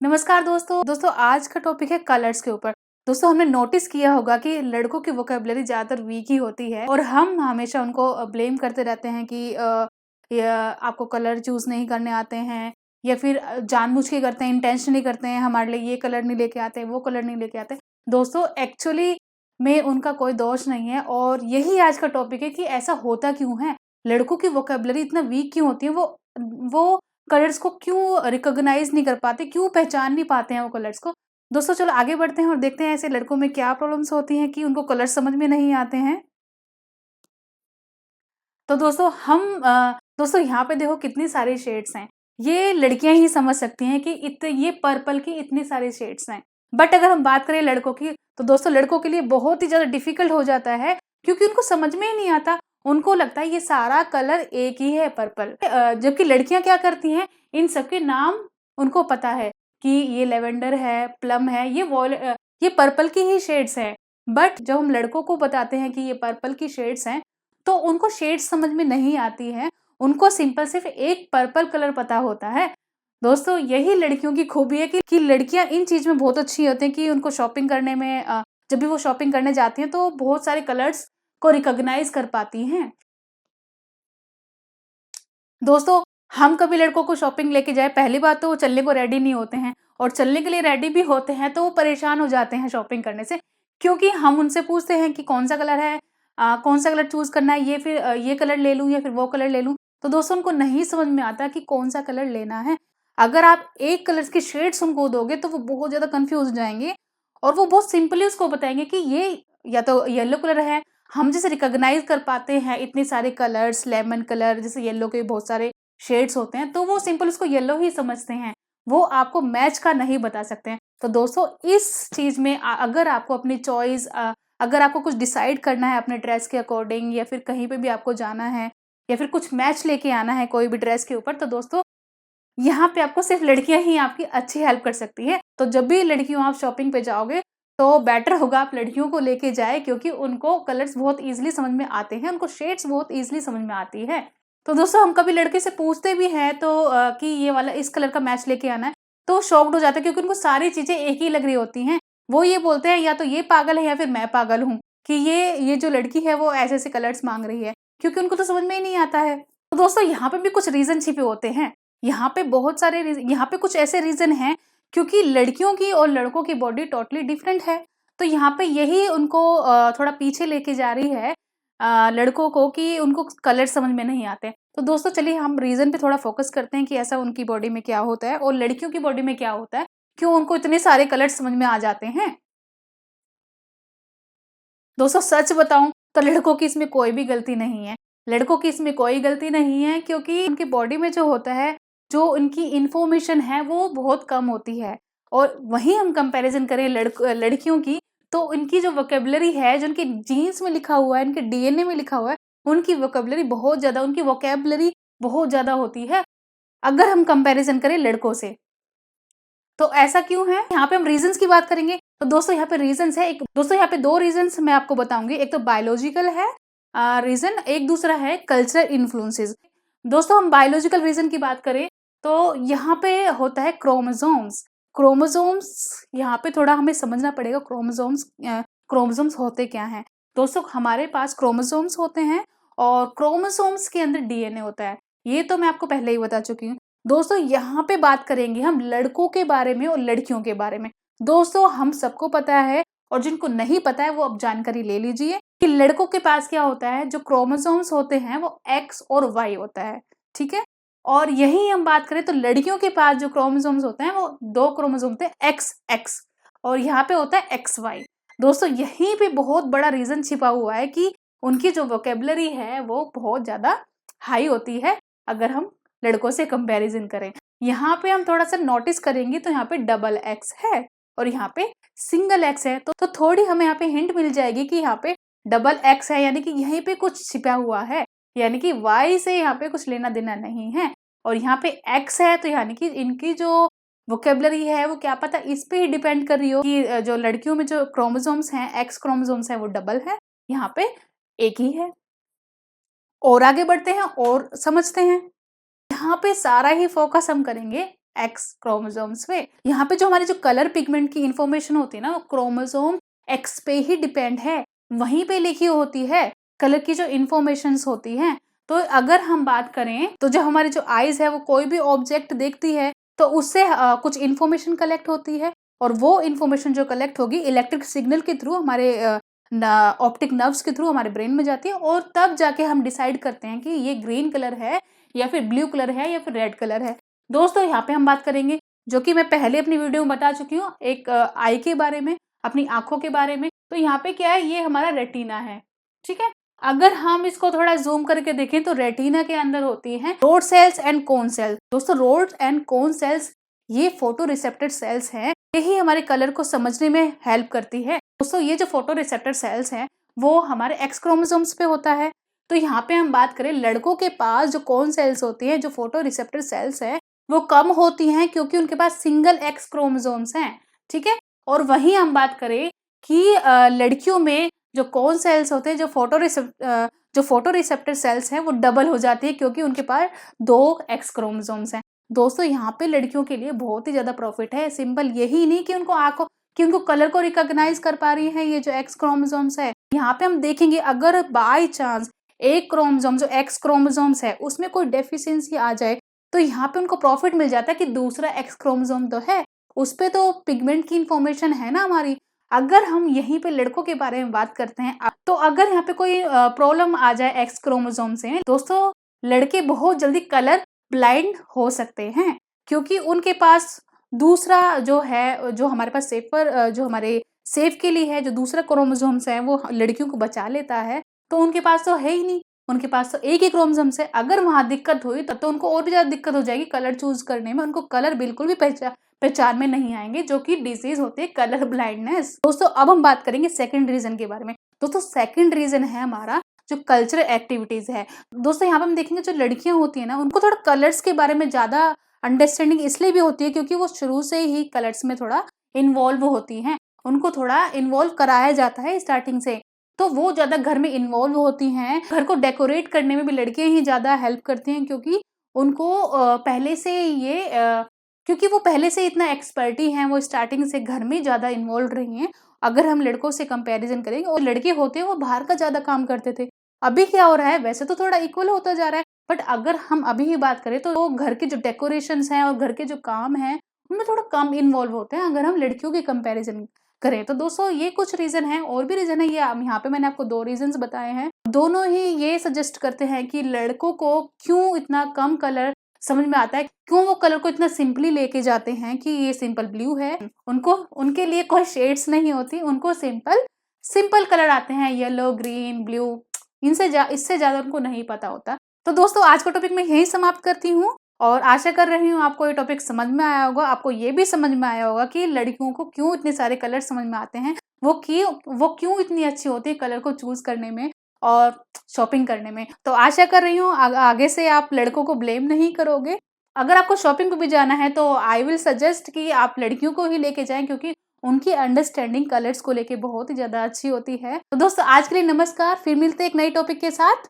नमस्कार दोस्तों आज का टॉपिक है कलर्स के ऊपर। दोस्तों हमने नोटिस किया होगा कि लड़कों की वोकेबलरी ज़्यादातर वीक ही होती है और हम हमेशा उनको ब्लेम करते रहते हैं कि या आपको कलर चूज़ नहीं करने आते हैं या फिर जानबूझ के करते हैं, इंटेंशनली करते हैं, हमारे लिए ये कलर नहीं लेके आते, वो कलर नहीं लेके आते। दोस्तों एक्चुअली में उनका कोई दोष नहीं है और यही आज का टॉपिक है कि ऐसा होता क्यों है? लड़कों की वोकेबलरी इतना वीक क्यों होती है? वो कलर्स को क्यों रिकॉग्नाइज़ नहीं कर पाते, क्यों पहचान नहीं पाते हैं वो कलर्स को? दोस्तों चलो आगे बढ़ते हैं और देखते हैं ऐसे लड़कों में क्या प्रॉब्लम्स होती हैं कि उनको कलर्स समझ में नहीं आते हैं। तो दोस्तों यहाँ पे देखो कितनी सारी शेड्स हैं। ये लड़कियाँ ही समझ सकती हैं कि ये पर्पल की इतनी सारी शेड्स हैं। बट अगर हम बात करें लड़कों की, तो दोस्तों लड़कों के लिए बहुत ही ज़्यादा डिफ़िकल्ट हो जाता है क्योंकि उनको समझ में ही नहीं आता। उनको लगता है ये सारा कलर एक ही है पर्पल। जबकि लड़कियाँ क्या करती हैं, इन सबके नाम उनको पता है कि ये लैवेंडर है, प्लम है, ये पर्पल की ही शेड्स हैं। बट जब हम लड़कों को बताते हैं कि ये पर्पल की शेड्स हैं, तो उनको शेड्स समझ में नहीं आती है, उनको सिंपल सिर्फ एक पर्पल कलर पता होता है। दोस्तों यही लड़कियों की खूबी है कि लड़कियां इन चीज में बहुत अच्छी होती हैं कि उनको शॉपिंग करने में जब भी वो शॉपिंग करने जाती हैं तो बहुत सारे कलर्स को रिकॉग्नाइज कर पाती हैं। दोस्तों हम कभी लड़कों को शॉपिंग लेके जाए, पहली बात तो वो चलने को रेडी नहीं होते हैं और चलने के लिए रेडी भी होते हैं तो वो परेशान हो जाते हैं शॉपिंग करने से, क्योंकि हम उनसे पूछते हैं कि कौन सा कलर है, कौन सा कलर चूज करना है, ये फिर ये कलर ले लूं या फिर वो कलर ले लूं। तो दोस्तों उनको नहीं समझ में आता कि कौन सा कलर लेना है। अगर आप एक कलर की शेड्स उनको दोगे तो वो बहुत ज्यादा कंफ्यूज हो जाएंगे और वो बहुत सिंपली उसको बताएंगे कि ये या तो येलो कलर है। हम जैसे रिकॉग्नाइज कर पाते हैं इतने सारे कलर्स, लेमन कलर, जैसे येलो के बहुत सारे शेड्स होते हैं, तो वो सिंपल उसको येलो ही समझते हैं, वो आपको मैच का नहीं बता सकते हैं। तो दोस्तों इस चीज में अगर आपको अपनी चॉइस, अगर आपको कुछ डिसाइड करना है अपने ड्रेस के अकॉर्डिंग या फिर कहीं पे भी आपको जाना है या फिर कुछ मैच लेके आना है कोई भी ड्रेस के ऊपर, तो दोस्तों यहाँ पे आपको सिर्फ लड़कियां ही आपकी अच्छी हेल्प कर सकती है। तो जब भी लड़कियों आप शॉपिंग पे जाओगे तो बेटर होगा आप लड़कियों को लेके जाए, क्योंकि उनको कलर्स बहुत इजीली समझ में आते हैं, उनको शेड्स बहुत इजीली समझ में आती है। तो दोस्तों हम कभी लड़के से पूछते भी हैं तो कि ये वाला इस कलर का मैच लेके आना है, तो शॉक्ड हो जाते हैं क्योंकि उनको सारी चीजें एक ही लग रही होती हैं। वो ये बोलते हैं या तो ये पागल है या फिर मैं पागल हूँ कि ये जो लड़की है वो ऐसे ऐसे कलर्स मांग रही है, क्योंकि उनको तो समझ में ही नहीं आता है। तो दोस्तों यहाँ पे भी कुछ रीजन छिपे होते हैं। यहाँ पे कुछ ऐसे रीजन हैं क्योंकि लड़कियों की और लड़कों की बॉडी टोटली डिफरेंट है। तो यहाँ पे यही उनको थोड़ा पीछे लेके जा रही है लड़कों को, कि उनको कलर समझ में नहीं आते। तो दोस्तों चलिए हम रीजन पे थोड़ा फोकस करते हैं कि ऐसा उनकी बॉडी में क्या होता है और लड़कियों की बॉडी में क्या होता है, क्यों उनको इतने सारे कलर समझ में आ जाते हैं। दोस्तों सच बताऊं तो लड़कों की इसमें कोई भी गलती नहीं है। लड़कों की इसमें कोई गलती नहीं है क्योंकि उनकी बॉडी में जो होता है, जो उनकी इंफॉर्मेशन है वो बहुत कम होती है। और वहीं हम कंपैरिजन करें लड़कियों की, तो इनकी जो वोकेबलरी है, जो उनके जीन्स में लिखा हुआ है, इनके डीएनए में लिखा हुआ है, उनकी वोकेबलरी बहुत ज्यादा होती है अगर हम कंपैरिजन करें लड़कों से। तो ऐसा क्यों है, यहाँ पे हम रीजंस की बात करेंगे। तो दोस्तों यहाँ पे रीजंस है, एक दोस्तों यहाँ पे दो रीजंस मैं आपको बताऊंगी। एक तो बायोलॉजिकल है रीजन, एक दूसरा है कल्चरल इन्फ्लुएंसेस। दोस्तों हम बायोलॉजिकल रीजन की बात करें तो यहाँ पे होता है क्रोमोसोम्स। क्रोमोसोम्स यहाँ पे थोड़ा हमें समझना पड़ेगा, क्रोमोसोम्स होते क्या हैं। दोस्तों हमारे पास क्रोमोसोम्स होते हैं और क्रोमोसोम्स के अंदर डीएनए होता है, ये तो मैं आपको पहले ही बता चुकी हूँ। दोस्तों यहाँ पे बात करेंगे हम लड़कों के बारे में और लड़कियों के बारे में। दोस्तों हम सबको पता है और जिनको नहीं पता है वो अब जानकारी ले लीजिए कि लड़कों के पास क्या होता है, जो क्रोमोसोम्स होते हैं वो एक्स और वाई होता है, ठीक है। और यही हम बात करें तो लड़कियों के पास जो क्रोमोसोम्स होते हैं वो दो क्रोमोसोम होते हैं, एक्स एक्स और यहाँ पे होता है एक्स वाई। दोस्तों यहीं पे बहुत बड़ा रीजन छिपा हुआ है कि उनकी जो वोकेबलरी है वो बहुत ज्यादा हाई होती है अगर हम लड़कों से कंपैरिजन करें। यहाँ पे हम थोड़ा सा नोटिस करेंगे तो यहाँ पे डबल एक्स है और यहाँ पे सिंगल एक्स है, तो थोड़ी हमें यहाँ पे हिंट मिल जाएगी कि यहाँ पे डबल एक्स है, यानी कि यहीं पे कुछ छिपा हुआ है, यानी कि वाई से यहाँ पे कुछ लेना देना नहीं है। और यहाँ पे एक्स है तो यानी कि इनकी जो वोकेबलरी है वो क्या पता इस पे ही डिपेंड कर रही हो कि जो लड़कियों में जो क्रोमोसोम्स हैं, एक्स क्रोमोसोम्स है वो डबल है, यहाँ पे एक ही है। और आगे बढ़ते हैं और समझते हैं। यहाँ पे सारा ही फोकस हम करेंगे एक्स क्रोमोसोम्स पे। यहाँ पे जो हमारे जो कलर पिगमेंट की इंफॉर्मेशन होती है ना, वो क्रोमोसोम एक्स पे ही डिपेंड है, वहीं पे लिखी होती है कलर की जो इंफॉर्मेशन होती है। तो अगर हम बात करें तो जो हमारी जो आईज है वो कोई भी ऑब्जेक्ट देखती है तो उससे कुछ इंफॉर्मेशन कलेक्ट होती है, और वो इंफॉर्मेशन जो कलेक्ट होगी इलेक्ट्रिक सिग्नल के थ्रू हमारे ऑप्टिक नर्व्स के थ्रू हमारे ब्रेन में जाती है, और तब जाके हम डिसाइड करते हैं कि ये ग्रीन कलर है या फिर ब्लू कलर है या फिर रेड कलर है। दोस्तों यहाँ पे हम बात करेंगे, जो कि मैं पहले अपनी वीडियो में बता चुकी हूँ, एक आई के बारे में, अपनी आंखों के बारे में। तो यहाँ पे क्या है, ये हमारा रेटिना है, ठीक है। अगर हम इसको थोड़ा जूम करके देखें तो रेटिना के अंदर होती हैं rod cells and cone cells. दोस्तों रोड एंड कोन सेल्स ये फोटो रिसेप्टर सेल्स हैं, यही हमारे कलर को समझने में हेल्प करती है। दोस्तों ये जो फोटो रिसेप्टर सेल्स हैं वो हमारे एक्स क्रोमोसोम्स पे होता है। तो यहाँ पे हम बात करें, लड़कों के पास जो कोन सेल्स होती हैं, जो फोटो रिसेप्टर सेल्स है, वो कम होती हैं क्योंकि उनके पास सिंगल एक्स क्रोमोसोम्स हैं, ठीक है। और वहीं हम बात करें कि लड़कियों में जो कोन सेल्स होते हैं, जो फोटो रिसेप्टर सेल्स हैं, वो डबल हो जाती है क्योंकि उनके पास 2 एक्स क्रोमोसोम्स हैं। दोस्तों यहाँ पे लड़कियों के लिए बहुत ही ज्यादा प्रॉफिट है। सिंपल यही नहीं कि उनको कलर को रिकॉग्नाइज कर पा रही है ये जो एक्स क्रोमोसोम्स है। यहाँ पे हम देखेंगे अगर बाय चांस एक क्रोमोसोम जो एक्स क्रोमोसोम्स है उसमें कोई डेफिशिएंसी आ जाए, तो यहाँ पे उनको प्रॉफिट मिल जाता है कि दूसरा एक्स क्रोमोसोम तो है, उस पे तो पिगमेंट की इंफॉर्मेशन है ना हमारी। अगर हम यहीं पे लड़कों के बारे में बात करते हैं, तो अगर यहाँ पे कोई प्रॉब्लम आ जाए एक्स क्रोमोसोम से, दोस्तों लड़के बहुत जल्दी कलर ब्लाइंड हो सकते हैं, क्योंकि उनके पास दूसरा जो है, जो हमारे पास सेफर जो हमारे सेफ के लिए है, जो दूसरा क्रोमोसोम्स है वो लड़कियों को बचा लेता है, तो उनके पास तो है ही नहीं, उनके पास तो एक ही क्रोमोसोम्स है। अगर वहां दिक्कत हुई तब तो उनको और भी ज्यादा दिक्कत हो जाएगी कलर चूज करने में, उनको कलर बिल्कुल भी पहचान में नहीं आएंगे, जो कि डिजीज होती है कलर ब्लाइंडनेस। दोस्तों अब हम बात करेंगे सेकंड रीजन के बारे में। दोस्तों सेकंड रीजन है हमारा जो कल्चरल एक्टिविटीज है। दोस्तों यहाँ पे हम देखेंगे जो लड़कियां होती है ना, उनको थोड़ा कलर्स के बारे में ज्यादा अंडरस्टैंडिंग इसलिए भी होती है क्योंकि वो शुरू से ही कलर्स में थोड़ा इन्वॉल्व होती हैं, उनको थोड़ा इन्वॉल्व कराया जाता है स्टार्टिंग से, तो वो ज्यादा घर में इन्वॉल्व होती हैं। घर को डेकोरेट करने में भी लड़कियां ही ज्यादा हेल्प करती हैं, क्योंकि उनको पहले से ये क्योंकि वो पहले से इतना एक्सपर्टी हैं, वो स्टार्टिंग से घर में ज्यादा इन्वॉल्व रही हैं। अगर हम लड़कों से कंपैरिजन करेंगे, और लड़के होते हैं वो बाहर का ज्यादा काम करते थे। अभी क्या हो रहा है, वैसे तो थोड़ा इक्वल होता जा रहा है, बट अगर हम अभी ही बात करें तो घर के जो डेकोरेशंस हैं और घर के जो काम हैं उनमें थोड़ा कम इन्वॉल्व होते हैं अगर हम लड़कियों की कंपैरिजन करें। तो दोस्तों ये कुछ रीजन है, और भी रीजन है, ये यहाँ पे मैंने आपको 2 रीजंस बताए हैं। दोनों ही ये सजेस्ट करते हैं कि लड़कों को क्यों इतना कम कलर समझ में आता है, क्यों वो कलर को इतना सिंपली लेके जाते हैं कि ये सिंपल ब्लू है, उनको उनके लिए कोई शेड्स नहीं होती, उनको सिंपल कलर आते हैं, येलो ग्रीन ब्लू, इससे ज्यादा उनको नहीं पता होता। तो दोस्तों आज का टॉपिक मैं यही समाप्त करती हूँ, और आशा कर रही हूँ आपको ये टॉपिक समझ में आया होगा, आपको ये भी समझ में आया होगा कि लड़कियों को क्यों इतने सारे कलर समझ में आते हैं, वो क्यों इतनी अच्छी होती है कलर को चूज करने में और शॉपिंग करने में। तो आशा कर रही हूँ आगे से आप लड़कों को ब्लेम नहीं करोगे। अगर आपको शॉपिंग पे भी जाना है तो आई विल सजेस्ट कि आप लड़कियों को ही लेके जाएं, क्योंकि उनकी अंडरस्टैंडिंग कलर्स को लेके बहुत ही ज्यादा अच्छी होती है। तो दोस्तों आज के लिए नमस्कार, फिर मिलते हैं एक नई टॉपिक के साथ।